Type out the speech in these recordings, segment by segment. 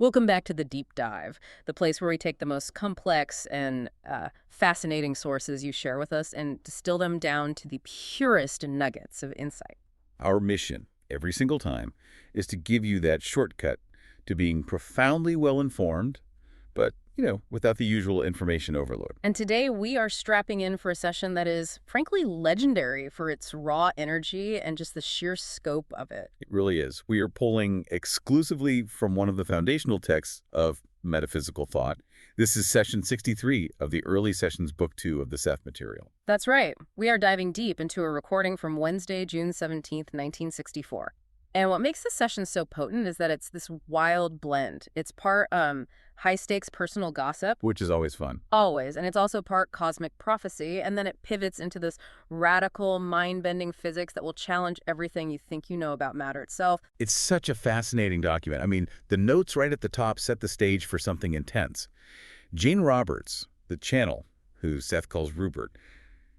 Welcome back to the Deep Dive, the place where we take the most complex and fascinating sources you share with us and distill them down to the purest nuggets of insight. Our mission, every single time, is to give you that shortcut to being profoundly well-informed, but, without the usual information overload. And today we are strapping in for a session that is, frankly, legendary for its raw energy and just the sheer scope of it. It really is. We are pulling exclusively from one of the foundational texts of metaphysical thought. This is session 63 of the early sessions, book 2 of the Seth Material. That's right. We are diving deep into a recording from Wednesday, June 17th, 1964. And what makes this session so potent is that it's this wild blend. It's part high-stakes personal gossip. Which is always fun. Always. And it's also part cosmic prophecy. And then it pivots into this radical, mind-bending physics that will challenge everything you think you know about matter itself. It's such a fascinating document. I mean, the notes right at the top set the stage for something intense. Jane Roberts, the channel, who Seth calls Rupert,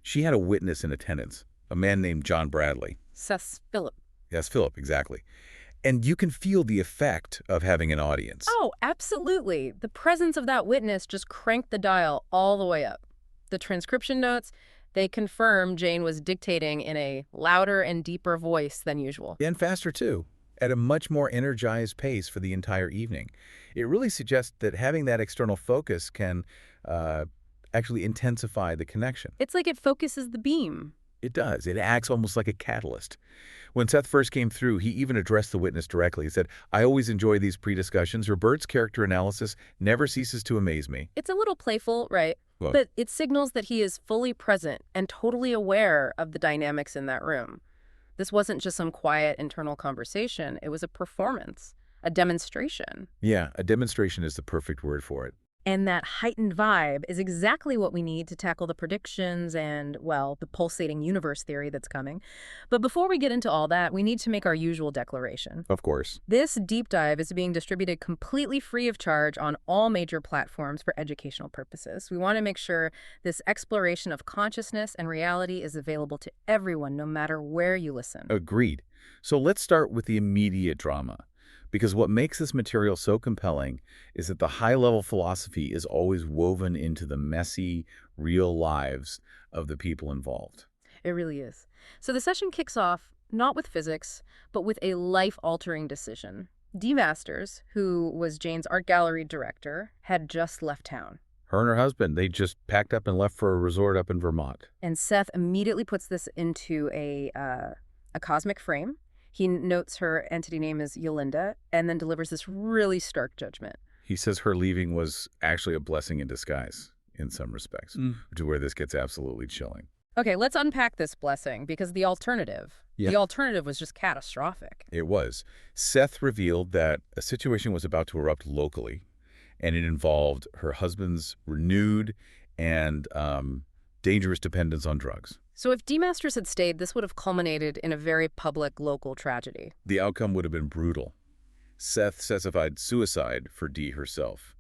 she had a witness in attendance, a man named John Bradley. Seth Philip. Yes, Philip, exactly. And you can feel the effect of having an audience. Oh, absolutely. The presence of that witness just cranked the dial all the way up. The transcription notes, they confirm Jane was dictating in a louder and deeper voice than usual. And faster, too, at a much more energized pace for the entire evening. It really suggests that having that external focus can actually intensify the connection. It's like it focuses the beam. It does. It acts almost like a catalyst. When Seth first came through, he even addressed the witness directly. He said, "I always enjoy these pre-discussions. Robert's character analysis never ceases to amaze me." It's a little playful, right? Well, But it signals that he is fully present and totally aware of the dynamics in that room. This wasn't just some quiet internal conversation. It was a performance, a demonstration. yeah, a demonstration is the perfect word for it. And that heightened vibe is exactly what we need to tackle the predictions and, well, the pulsating universe theory that's coming. But before we get into all that, we need to make our usual declaration. Of course. This deep dive is being distributed completely free of charge on all major platforms for educational purposes. We want to make sure this exploration of consciousness and reality is available to everyone, no matter where you listen. Agreed. So let's start with the immediate drama. Because what makes this material so compelling is that the high-level philosophy is always woven into the messy, real lives of the people involved. It really is. So the session kicks off not with physics, but with a life-altering decision. Dee Masters, who was Jane's art gallery director, had just left town. Her and her husband, they just packed up and left for a resort up in Vermont. And Seth immediately puts this into a cosmic frame. He notes her entity name is Yolinda, and then delivers this really stark judgment. He says her leaving was actually a blessing in disguise, in some respects, which is where this gets absolutely chilling. Okay, let's unpack this blessing, because the alternative was just catastrophic. It was. Seth revealed that a situation was about to erupt locally, and it involved her husband's renewed and dangerous dependence on drugs. So if Dee Masters had stayed, this would have culminated in a very public local tragedy. The outcome would have been brutal. Seth specified suicide for Dee herself,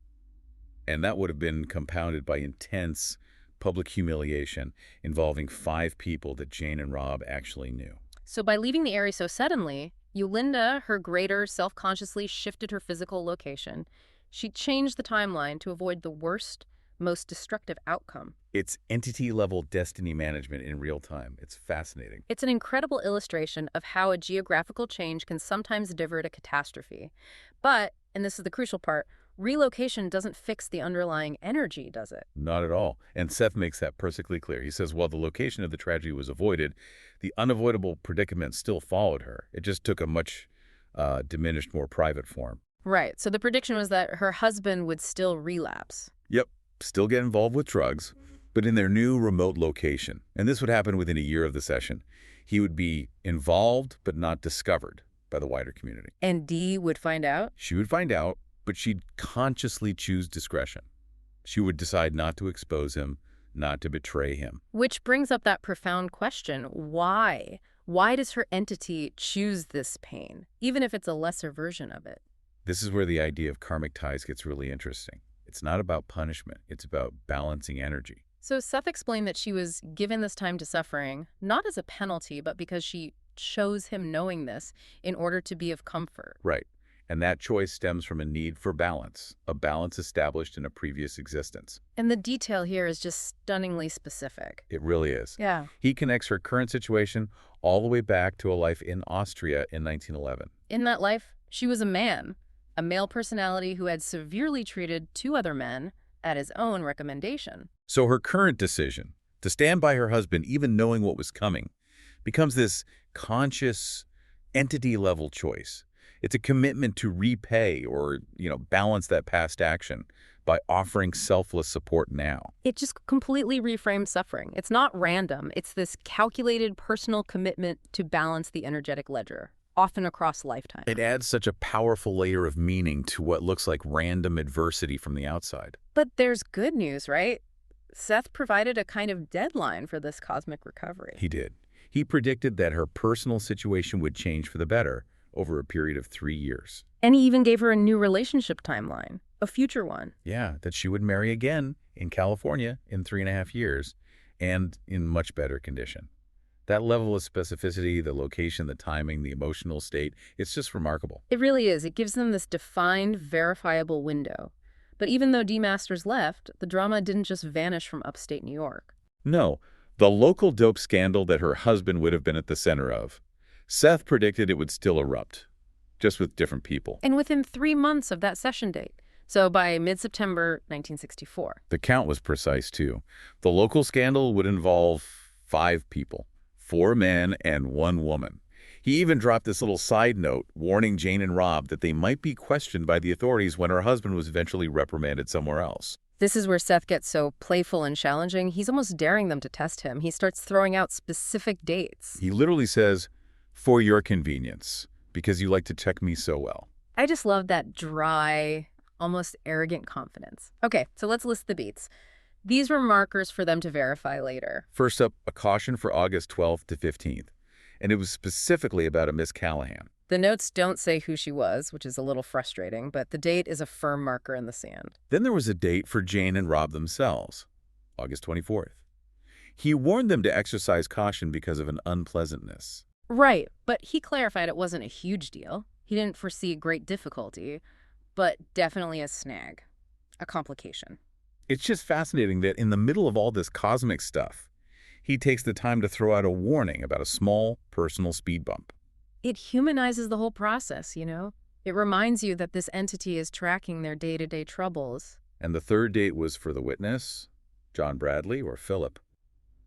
and that would have been compounded by intense public humiliation involving 5 people that Jane and Rob actually knew. So by leaving the area so suddenly, Yolinda, her greater, self-consciously shifted her physical location. She changed the timeline to avoid the worst, most destructive outcome. It's entity-level destiny management in real time. It's fascinating. It's an incredible illustration of how a geographical change can sometimes divert a catastrophe. But, and this is the crucial part, relocation doesn't fix the underlying energy, does it? Not at all. And Seth makes that perfectly clear. He says, while the location of the tragedy was avoided, the unavoidable predicament still followed her. It just took a much diminished, more private form. Right. So the prediction was that her husband would still relapse. Yep. Still get involved with drugs, but in their new remote location. And this would happen within a year of the session. He would be involved, but not discovered by the wider community. And Dee would find out? She would find out, but she'd consciously choose discretion. She would decide not to expose him, not to betray him. Which brings up that profound question, why? Why does her entity choose this pain, even if it's a lesser version of it? This is where the idea of karmic ties gets really interesting. It's not about punishment. It's about balancing energy. So Seth explained that she was given this time to suffering, not as a penalty, but because she chose him knowing this in order to be of comfort. Right. And that choice stems from a need for balance, a balance established in a previous existence. And the detail here is just stunningly specific. It really is. Yeah. He connects her current situation all the way back to a life in Austria in 1911. In that life, she was a male personality who had severely treated two other men at his own recommendation. So her current decision, to stand by her husband even knowing what was coming, becomes this conscious, entity-level choice. It's a commitment to repay or, balance that past action by offering selfless support now. It just completely reframes suffering. It's not random. It's this calculated personal commitment to balance the energetic ledger, often across lifetime. It adds such a powerful layer of meaning to what looks like random adversity from the outside. But there's good news, right? Seth provided a kind of deadline for this cosmic recovery. He did. He predicted that her personal situation would change for the better over a period of 3 years. And he even gave her a new relationship timeline, a future one. Yeah, that she would marry again in California in 3.5 years and in much better condition. That level of specificity, the location, the timing, the emotional state, it's just remarkable. It really is. It gives them this defined, verifiable window. But even though D. Masters left, the drama didn't just vanish from upstate New York. No, the local dope scandal that her husband would have been at the center of, Seth predicted it would still erupt, just with different people. And within 3 months of that session date, so by mid-September 1964. The count was precise, too. The local scandal would involve 5 people, 4 men and 1 woman. He even dropped this little side note warning Jane and Rob that they might be questioned by the authorities when her husband was eventually reprimanded somewhere else. This is where Seth gets so playful and challenging. He's almost daring them to test him. He starts throwing out specific dates. He literally says, "For your convenience, because you like to check me so well." I just love that dry, almost arrogant confidence. Okay, so let's list the beats. These were markers for them to verify later. First up, a caution for August 12th to 15th, and it was specifically about a Miss Callahan. The notes don't say who she was, which is a little frustrating, but the date is a firm marker in the sand. Then there was a date for Jane and Rob themselves, August 24th. He warned them to exercise caution because of an unpleasantness. Right, but he clarified it wasn't a huge deal. He didn't foresee great difficulty, but definitely a snag, a complication. It's just fascinating that in the middle of all this cosmic stuff, he takes the time to throw out a warning about a small personal speed bump. It humanizes the whole process, you know? It reminds you that this entity is tracking their day-to-day troubles. And the third date was for the witness, John Bradley or Philip,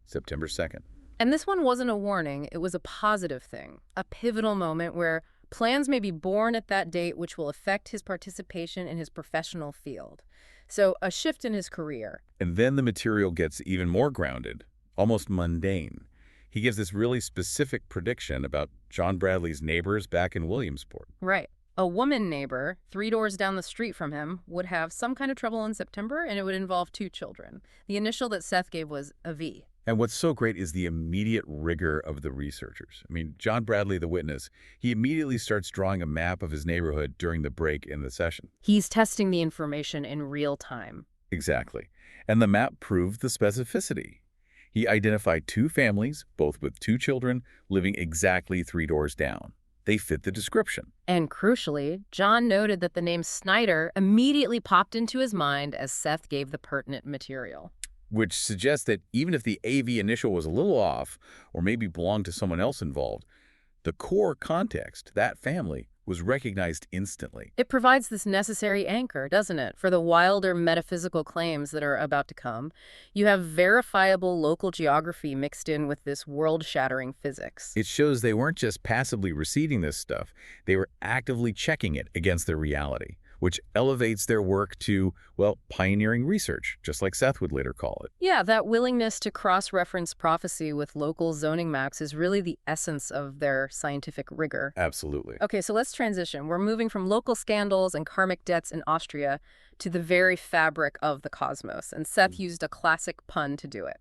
September 2nd. And this one wasn't a warning, it was a positive thing, a pivotal moment where plans may be born at that date which will affect his participation in his professional field. So a shift in his career. And then the material gets even more grounded, almost mundane. He gives this really specific prediction about John Bradley's neighbors back in Williamsport. Right. A woman neighbor, 3 doors down the street from him, would have some kind of trouble in September, and it would involve 2 children. The initial that Seth gave was a V. And what's so great is the immediate rigor of the researchers. John Bradley, the witness, he immediately starts drawing a map of his neighborhood during the break in the session. He's testing the information in real time. Exactly. And the map proved the specificity. He identified 2 families, both with 2 children, living exactly 3 doors down. They fit the description. And crucially, John noted that the name Snyder immediately popped into his mind as Seth gave the pertinent material. Which suggests that even if the AV initial was a little off, or maybe belonged to someone else involved, the core context, that family, was recognized instantly. It provides this necessary anchor, doesn't it, for the wilder metaphysical claims that are about to come. You have verifiable local geography mixed in with this world-shattering physics. It shows they weren't just passively receiving this stuff, they were actively checking it against their reality, which elevates their work to, well, pioneering research, just like Seth would later call it. Yeah, that willingness to cross-reference prophecy with local zoning maps is really the essence of their scientific rigor. Absolutely. Okay, so let's transition. We're moving from local scandals and karmic debts in Austria to the very fabric of the cosmos. And Seth used a classic pun to do it.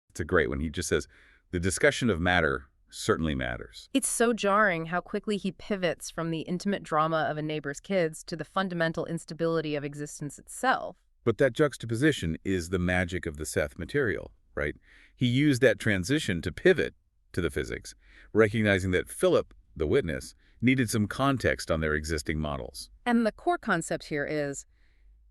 It's a great one. He just says, the discussion of matter certainly matters. It's so jarring how quickly he pivots from the intimate drama of a neighbor's kids to the fundamental instability of existence itself. But that juxtaposition is the magic of the Seth material, right? He used that transition to pivot to the physics, recognizing that Philip, the witness, needed some context on their existing models. And the core concept here is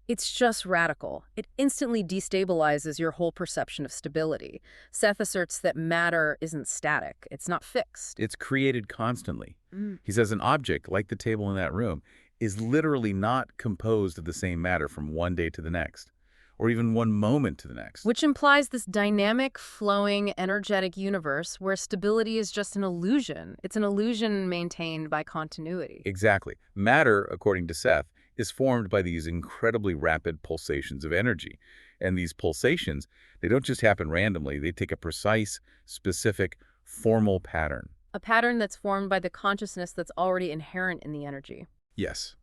it's just radical. It instantly destabilizes your whole perception of stability. Seth asserts that matter isn't static. It's not fixed. It's created constantly. Mm. He says an object, like the table in that room, is literally not composed of the same matter from one day to the next, or even one moment to the next. Which implies this dynamic, flowing, energetic universe where stability is just an illusion. It's an illusion maintained by continuity. Exactly. Matter, according to Seth, is formed by these incredibly rapid pulsations of energy. And these pulsations, they don't just happen randomly. They take a precise, specific, formal pattern. A pattern that's formed by the consciousness that's already inherent in the energy. Yes.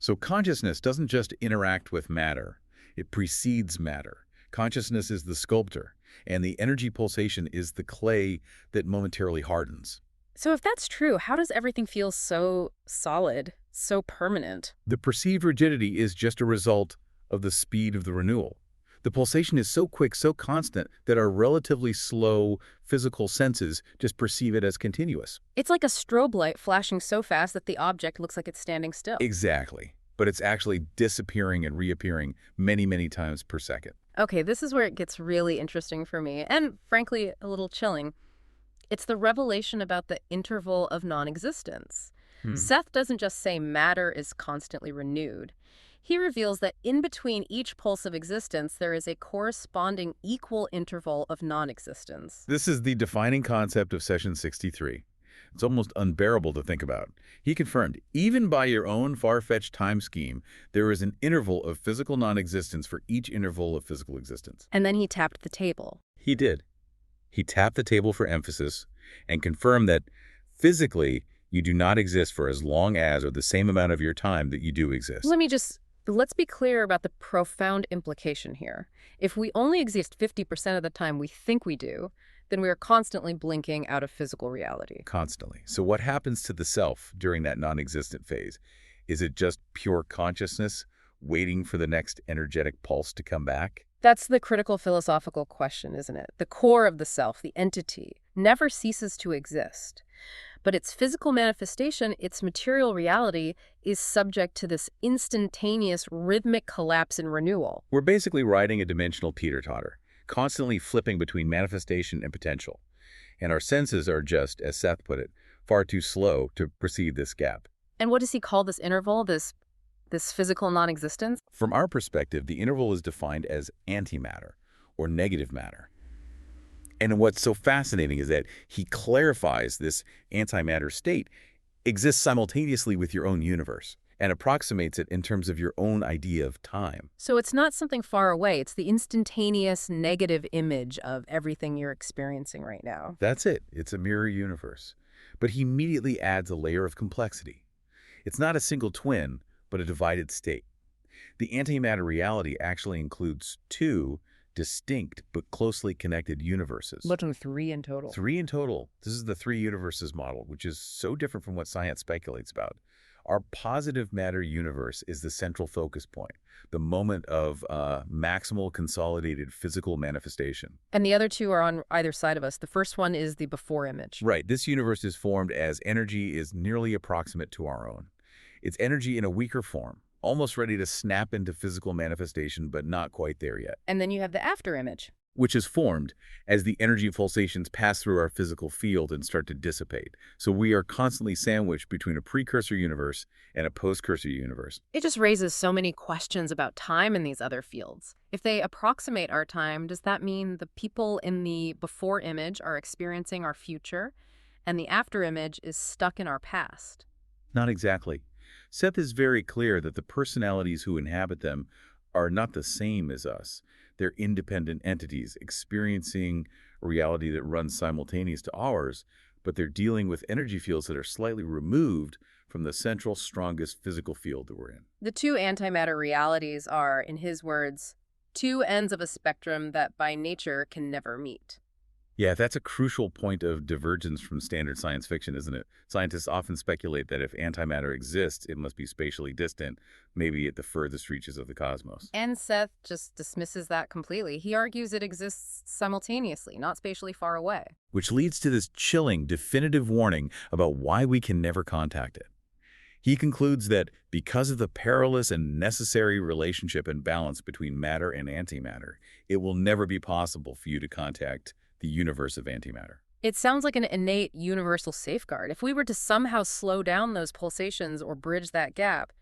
So consciousness doesn't just interact with matter. It precedes matter. Consciousness is the sculptor, and the energy pulsation is the clay that momentarily hardens. So if that's true, how does everything feel so solid, so permanent? The perceived rigidity is just a result of the speed of the renewal. The pulsation is so quick, so constant, that our relatively slow physical senses just perceive it as continuous. It's like a strobe light flashing so fast that the object looks like it's standing still. Exactly. But it's actually disappearing and reappearing many, many times per second. Okay, this is where it gets really interesting for me, and frankly, a little chilling. It's the revelation about the interval of non-existence. Seth doesn't just say matter is constantly renewed. He reveals that in between each pulse of existence, there is a corresponding equal interval of non-existence. This is the defining concept of Session 63. It's almost unbearable to think about. He confirmed, even by your own far-fetched time scheme, there is an interval of physical non-existence for each interval of physical existence. And then he tapped the table. He did. He tapped the table for emphasis and confirmed that physically you do not exist for as long as or the same amount of your time that you do exist. Let's be clear about the profound implication here. If we only exist 50% of the time we think we do, then we are constantly blinking out of physical reality. Constantly. So what happens to the self during that non-existent phase? Is it just pure consciousness waiting for the next energetic pulse to come back? That's the critical philosophical question, isn't it? The core of the self, the entity, never ceases to exist. But its physical manifestation, its material reality, is subject to this instantaneous rhythmic collapse and renewal. We're basically riding a dimensional teeter-totter, constantly flipping between manifestation and potential. And our senses are just, as Seth put it, far too slow to perceive this gap. And what does he call this interval, this physical non-existence? From our perspective, the interval is defined as antimatter, or negative matter. And what's so fascinating is that he clarifies this antimatter state exists simultaneously with your own universe and approximates it in terms of your own idea of time. So it's not something far away. It's the instantaneous negative image of everything you're experiencing right now. That's it. It's a mirror universe. But he immediately adds a layer of complexity. It's not a single twin, but a divided state. The antimatter reality actually includes two distinct but closely connected universes. Literally 3 in total. 3 in total. This is the 3 universes model, which is so different from what science speculates about. Our positive matter universe is the central focus point, the moment of maximal consolidated physical manifestation. And the other two are on either side of us. The first one is the before image. Right. This universe is formed as energy is nearly approximate to our own. It's energy in a weaker form, almost ready to snap into physical manifestation, but not quite there yet. And then you have the after image, Which is formed as the energy pulsations pass through our physical field and start to dissipate. So we are constantly sandwiched between a precursor universe and a postcursor universe. It just raises so many questions about time in these other fields. If they approximate our time, does that mean the people in the before image are experiencing our future and the after image is stuck in our past? Not exactly. Seth is very clear that the personalities who inhabit them are not the same as us. They're independent entities experiencing a reality that runs simultaneous to ours, but they're dealing with energy fields that are slightly removed from the central, strongest physical field that we're in. The two antimatter realities are, in his words, two ends of a spectrum that by nature can never meet. Yeah, that's a crucial point of divergence from standard science fiction, isn't it? Scientists often speculate that if antimatter exists, it must be spatially distant, maybe at the furthest reaches of the cosmos. And Seth just dismisses that completely. He argues it exists simultaneously, not spatially far away. Which leads to this chilling, definitive warning about why we can never contact it. He concludes that because of the perilous and necessary relationship and balance between matter and antimatter, it will never be possible for you to contact the universe of antimatter. It sounds like an innate universal safeguard. If we were to somehow slow down those pulsations or bridge that gap,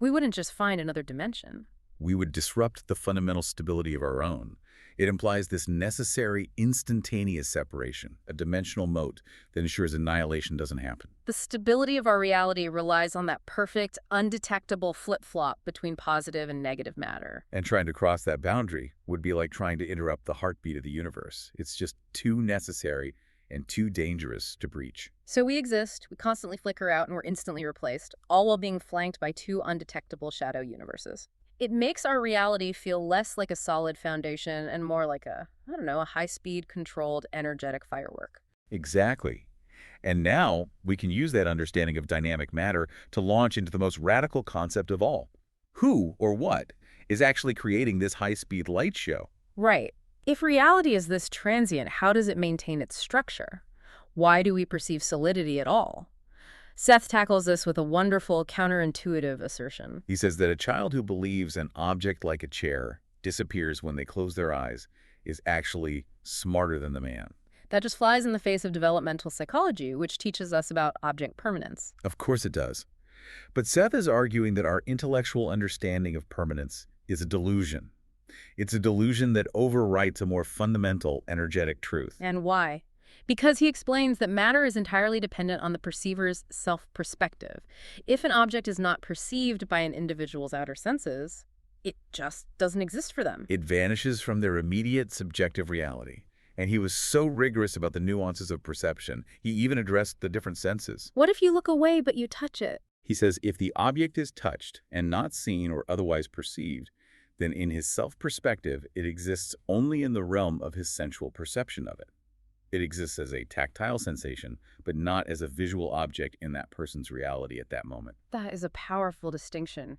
we wouldn't just find another dimension. We would disrupt the fundamental stability of our own. It implies this necessary, instantaneous separation, a dimensional moat that ensures annihilation doesn't happen. The stability of our reality relies on that perfect, undetectable flip-flop between positive and negative matter. And trying to cross that boundary would be like trying to interrupt the heartbeat of the universe. It's just too necessary and too dangerous to breach. So we exist, we constantly flicker out, and we're instantly replaced, all while being flanked by two undetectable shadow universes. It makes our reality feel less like a solid foundation and more like a high-speed, controlled, energetic firework. Exactly. And now we can use that understanding of dynamic matter to launch into the most radical concept of all. Who or what is actually creating this high-speed light show? Right. If reality is this transient, how does it maintain its structure? Why do we perceive solidity at all? Seth tackles this with a wonderful, counterintuitive assertion. He says that a child who believes an object like a chair disappears when they close their eyes is actually smarter than the man. That just flies in the face of developmental psychology, which teaches us about object permanence. Of course it does. But Seth is arguing that our intellectual understanding of permanence is a delusion. It's a delusion that overwrites a more fundamental energetic truth. And why? Because he explains that matter is entirely dependent on the perceiver's self-perspective. If an object is not perceived by an individual's outer senses, it just doesn't exist for them. It vanishes from their immediate subjective reality. And he was so rigorous about the nuances of perception, he even addressed the different senses. What if you look away but you touch it? He says if the object is touched and not seen or otherwise perceived, then in his self-perspective, it exists only in the realm of his sensual perception of it. It exists as a tactile sensation, but not as a visual object in that person's reality at that moment. That is a powerful distinction.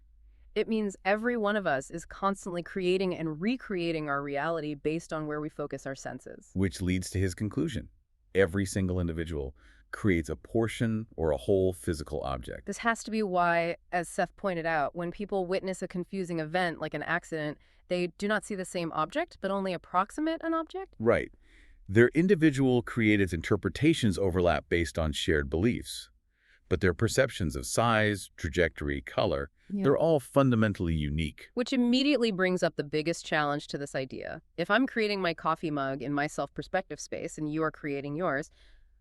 It means every one of us is constantly creating and recreating our reality based on where we focus our senses. Which leads to his conclusion. Every single individual creates a portion or a whole physical object. This has to be why, as Seth pointed out, when people witness a confusing event like an accident, they do not see the same object, but only approximate an object? Right. Their individual created interpretations overlap based on shared beliefs. But their perceptions of size, trajectory, color, they're all fundamentally unique. Which immediately brings up the biggest challenge to this idea. If I'm creating my coffee mug in my self-perspective space and you are creating yours,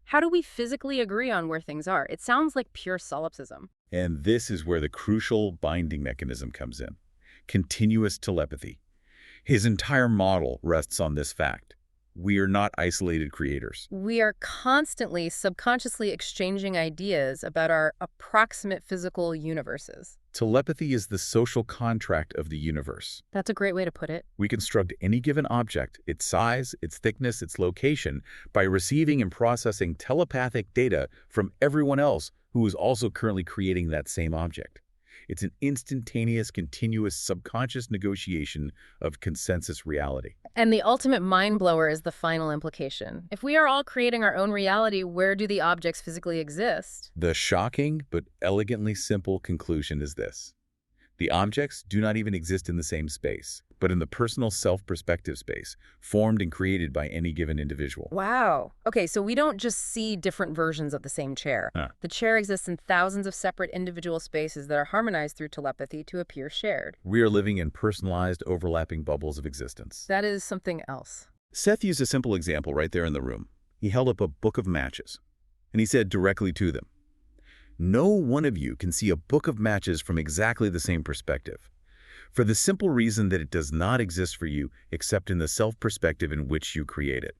how do we physically agree on where things are? It sounds like pure solipsism. And this is where the crucial binding mechanism comes in. Continuous telepathy. His entire model rests on this fact. We are not isolated creators. We are constantly subconsciously exchanging ideas about our approximate physical universes. Telepathy is the social contract of the universe. That's a great way to put it. We construct any given object, its size, its thickness, its location, by receiving and processing telepathic data from everyone else who is also currently creating that same object. It's an instantaneous, continuous, subconscious negotiation of consensus reality. And the ultimate mind blower is the final implication. If we are all creating our own reality, where do the objects physically exist? The shocking but elegantly simple conclusion is this. The objects do not even exist in the same space, but in the personal self-perspective space, formed and created by any given individual. Wow. Okay, so we don't just see different versions of the same chair. The chair exists in thousands of separate individual spaces that are harmonized through telepathy to appear shared. We are living in personalized, overlapping bubbles of existence. That is something else. Seth used a simple example right there in the room. He held up a book of matches, and he said directly to them, "No one of you can see a book of matches from exactly the same perspective, for the simple reason that it does not exist for you except in the self-perspective in which you create it."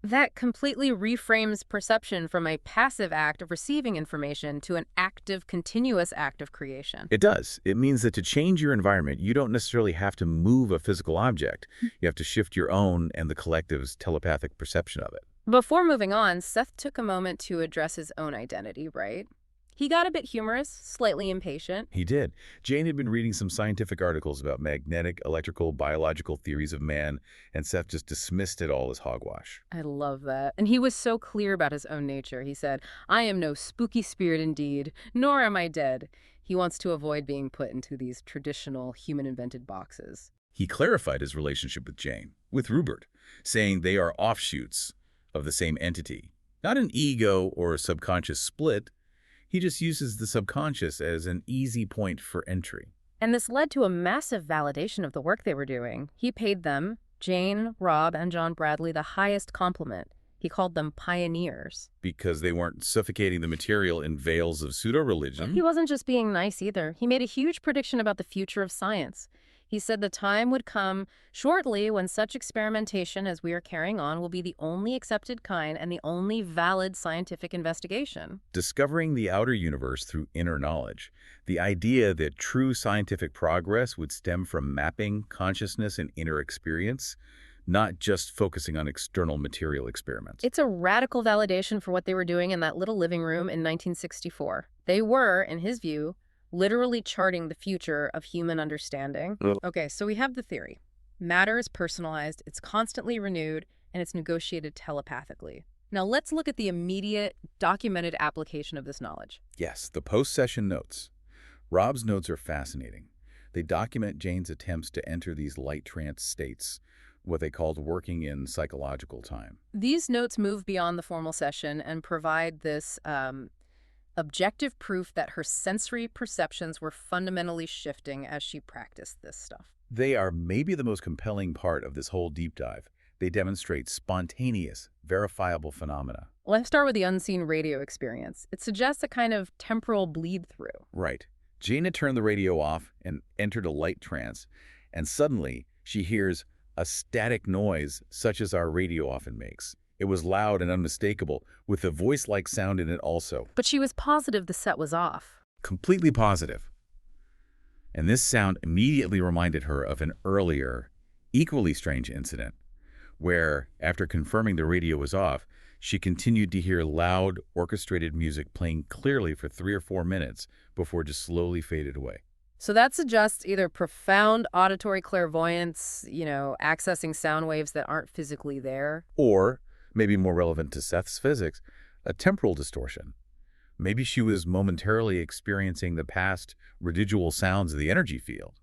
That completely reframes perception from a passive act of receiving information to an active, continuous act of creation. It does. It means that to change your environment, you don't necessarily have to move a physical object. You have to shift your own and the collective's telepathic perception of it. Before moving on, Seth took a moment to address his own identity, right? He got a bit humorous, slightly impatient. He did. Jane had been reading some scientific articles about magnetic, electrical, biological theories of man, and Seth just dismissed it all as hogwash. I love that. And he was so clear about his own nature. He said, I am no spooky spirit indeed, nor am I dead. He wants to avoid being put into these traditional human-invented boxes. He clarified his relationship with Jane, with Rupert, saying they are offshoots of the same entity, not an ego or a subconscious split. He just uses the subconscious as an easy point for entry. And this led to a massive validation of the work they were doing. He paid them, Jane, Rob, and John Bradley, the highest compliment. He called them pioneers. Because they weren't suffocating the material in veils of pseudo-religion. He wasn't just being nice either. He made a huge prediction about the future of science. He said the time would come shortly when such experimentation as we are carrying on will be the only accepted kind and the only valid scientific investigation. Discovering the outer universe through inner knowledge. The idea that true scientific progress would stem from mapping consciousness and inner experience, not just focusing on external material experiments. It's a radical validation for what they were doing in that little living room in 1964. They were, in his view, literally charting the future of human understanding. Okay, so we have the theory. Matter is personalized, it's constantly renewed, and it's negotiated telepathically. Now let's look at the immediate, documented application of this knowledge. Yes, the post-session notes. Rob's notes are fascinating. They document Jane's attempts to enter these light trance states, what they called working in psychological time. These notes move beyond the formal session and provide this objective proof that her sensory perceptions were fundamentally shifting as she practiced this stuff. They are maybe the most compelling part of this whole deep dive. They demonstrate spontaneous, verifiable phenomena. Let's start with the unseen radio experience. It suggests a kind of temporal bleed-through. Right. Jane had turned the radio off and entered a light trance, and suddenly she hears a static noise such as our radio often makes. It was loud and unmistakable, with a voice-like sound in it also. But she was positive the set was off. Completely positive. And this sound immediately reminded her of an earlier, equally strange incident, where, after confirming the radio was off, she continued to hear loud, orchestrated music playing clearly for 3 or 4 minutes before just slowly faded away. So that suggests either profound auditory clairvoyance, accessing sound waves that aren't physically there. Or, maybe more relevant to Seth's physics, a temporal distortion. Maybe she was momentarily experiencing the past residual sounds of the energy field,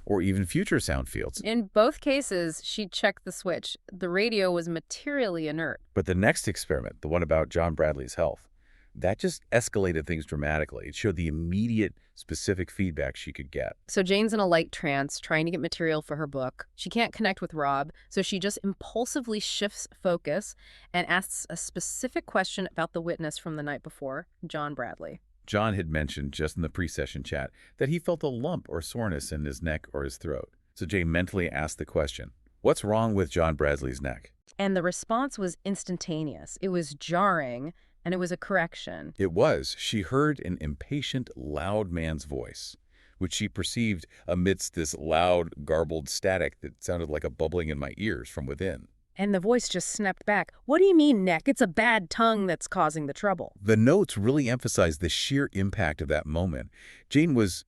or even future sound fields. In both cases, she checked the switch. The radio was materially inert. But the next experiment, the one about John Bradley's health, that just escalated things dramatically. It showed the immediate, specific feedback she could get. So Jane's in a light trance, trying to get material for her book. She can't connect with Rob, so she just impulsively shifts focus and asks a specific question about the witness from the night before, John Bradley. John had mentioned just in the pre-session chat that he felt a lump or soreness in his neck or his throat. So Jane mentally asked the question, what's wrong with John Bradley's neck? And the response was instantaneous. It was jarring, and it was a correction. It was. She heard an impatient, loud man's voice, which she perceived amidst this loud, garbled static that sounded like a bubbling in my ears from within. And the voice just snapped back. What do you mean, neck? It's a bad tongue that's causing the trouble. The notes really emphasized the sheer impact of that moment. Jane was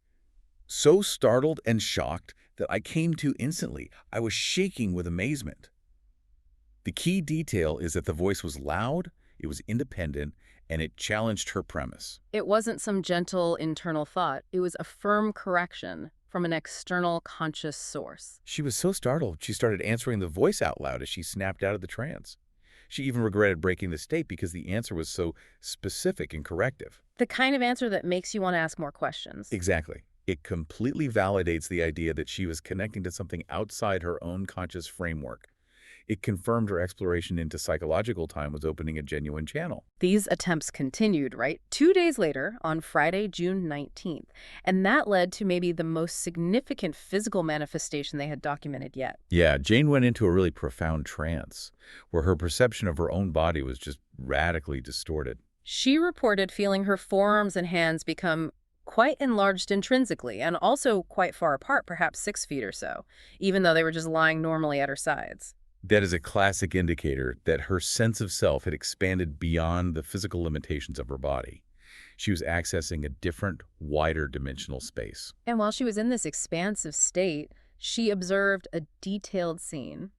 so startled and shocked that I came to instantly. I was shaking with amazement. The key detail is that the voice was loud, it was independent, and it challenged her premise. It wasn't some gentle internal thought. It was a firm correction from an external conscious source. She was so startled, she started answering the voice out loud as she snapped out of the trance. She even regretted breaking the state because the answer was so specific and corrective. The kind of answer that makes you want to ask more questions. Exactly. It completely validates the idea that she was connecting to something outside her own conscious framework. It confirmed her exploration into psychological time was opening a genuine channel. These attempts continued, right? 2 days later, on Friday, June 19th. And that led to maybe the most significant physical manifestation they had documented yet. Yeah, Jane went into a really profound trance, where her perception of her own body was just radically distorted. She reported feeling her forearms and hands become quite enlarged intrinsically, and also quite far apart, perhaps 6 feet or so, even though they were just lying normally at her sides. That is a classic indicator that her sense of self had expanded beyond the physical limitations of her body. She was accessing a different, wider dimensional space. And while she was in this expansive state, she observed a detailed scene.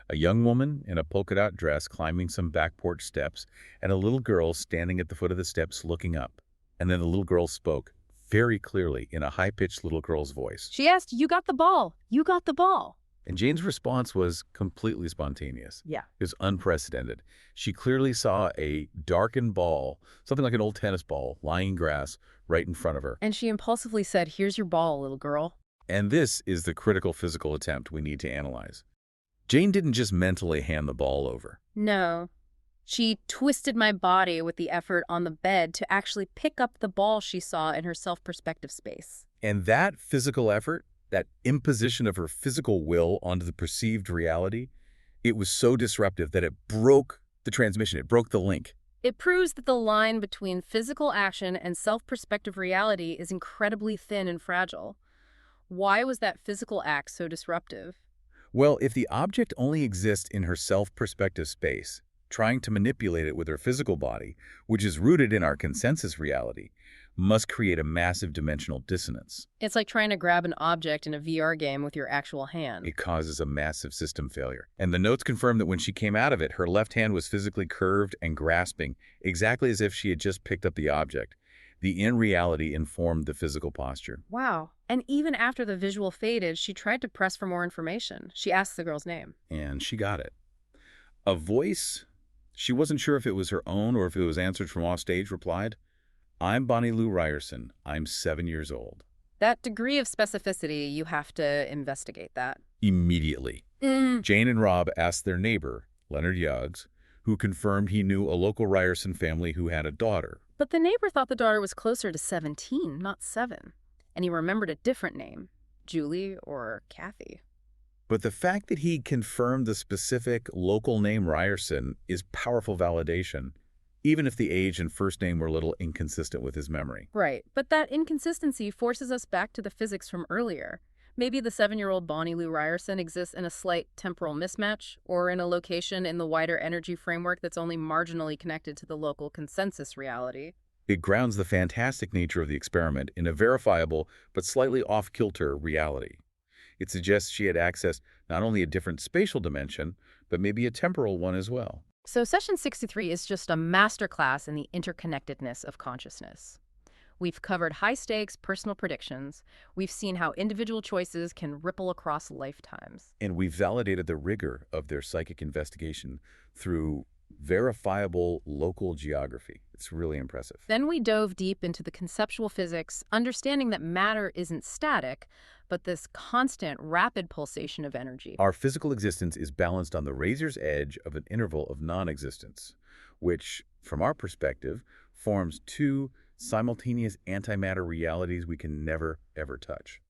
A young woman in a polka-dot dress climbing some back porch steps, and a little girl standing at the foot of the steps looking up. And then the little girl spoke, very clearly in a high-pitched little girl's voice. She asked, "You got the ball. You got the ball." And Jane's response was completely spontaneous. Yeah. It was unprecedented. She clearly saw a darkened ball, something like an old tennis ball, lying in grass right in front of her. And she impulsively said, "Here's your ball, little girl." And this is the critical physical attempt we need to analyze. Jane didn't just mentally hand the ball over. No. She twisted my body with the effort on the bed to actually pick up the ball she saw in her self-perspective space. And that physical effort, that imposition of her physical will onto the perceived reality, it was so disruptive that it broke the transmission. It broke the link. It proves that the line between physical action and self-perspective reality is incredibly thin and fragile. Why was that physical act so disruptive? Well, if the object only exists in her self-perspective space, trying to manipulate it with her physical body, which is rooted in our consensus reality, must create a massive dimensional dissonance. It's like trying to grab an object in a VR game with your actual hand. It causes a massive system failure. And the notes confirm that when she came out of it, her left hand was physically curved and grasping, exactly as if she had just picked up the object. The in-reality informed the physical posture. Wow. And even after the visual faded, she tried to press for more information. She asked the girl's name. And she got it. A voice, she wasn't sure if it was her own or if it was answered from offstage, replied, "I'm Bonnie Lou Ryerson. I'm 7 years old." That degree of specificity, you have to investigate that. Immediately. Jane and Rob asked their neighbor, Leonard Yuggs, who confirmed he knew a local Ryerson family who had a daughter. But the neighbor thought the daughter was closer to 17, not 7. And he remembered a different name, Julie or Kathy. But the fact that he confirmed the specific local name Ryerson is powerful validation, even if the age and first name were a little inconsistent with his memory. Right, but that inconsistency forces us back to the physics from earlier. Maybe the 7-year-old Bonnie Lou Ryerson exists in a slight temporal mismatch, or in a location in the wider energy framework that's only marginally connected to the local consensus reality. It grounds the fantastic nature of the experiment in a verifiable but slightly off-kilter reality. It suggests she had accessed not only a different spatial dimension, but maybe a temporal one as well. So Session 63 is just a masterclass in the interconnectedness of consciousness. We've covered high-stakes personal predictions. We've seen how individual choices can ripple across lifetimes. And we've validated the rigor of their psychic investigation through verifiable local geography. It's really impressive. Then we dove deep into the conceptual physics, understanding that matter isn't static, but this constant, rapid pulsation of energy. Our physical existence is balanced on the razor's edge of an interval of non-existence, which, from our perspective, forms two simultaneous antimatter realities we can never, ever touch.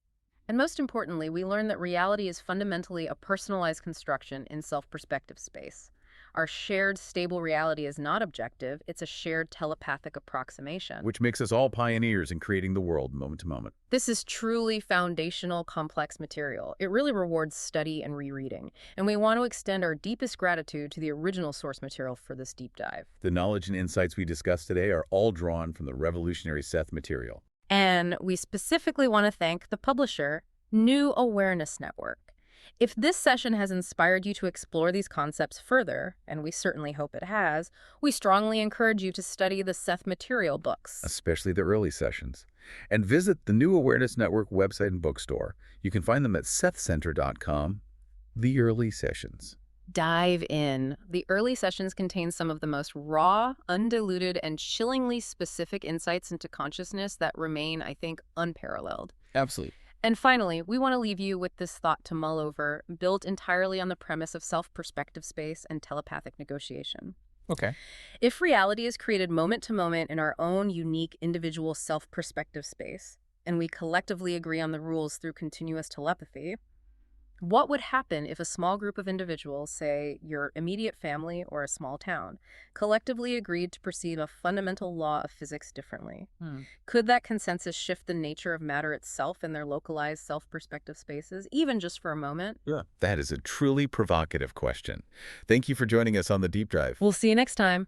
And most importantly, we learned that reality is fundamentally a personalized construction in self-perspective space. Our shared stable reality is not objective, it's a shared telepathic approximation. Which makes us all pioneers in creating the world moment to moment. This is truly foundational, complex material. It really rewards study and rereading. And we want to extend our deepest gratitude to the original source material for this deep dive. The knowledge and insights we discussed today are all drawn from the revolutionary Seth Material. And we specifically want to thank the publisher, New Awareness Network. If this session has inspired you to explore these concepts further, and we certainly hope it has, we strongly encourage you to study the Seth Material books. Especially the early sessions. And visit the New Awareness Network website and bookstore. You can find them at sethcenter.com, the early sessions. Dive in. The early sessions contain some of the most raw, undiluted, and chillingly specific insights into consciousness that remain, I think, unparalleled. Absolutely. And finally, we want to leave you with this thought to mull over, built entirely on the premise of self-perspective space and telepathic negotiation. Okay. If reality is created moment to moment in our own unique individual self-perspective space, and we collectively agree on the rules through continuous telepathy, What would happen if a small group of individuals, say your immediate family or a small town, collectively agreed to perceive a fundamental law of physics differently? Hmm. Could that consensus shift the nature of matter itself in their localized self-perspective spaces, even just for a moment? Yeah. That is a truly provocative question. Thank you for joining us on the Deep Dive. We'll see you next time.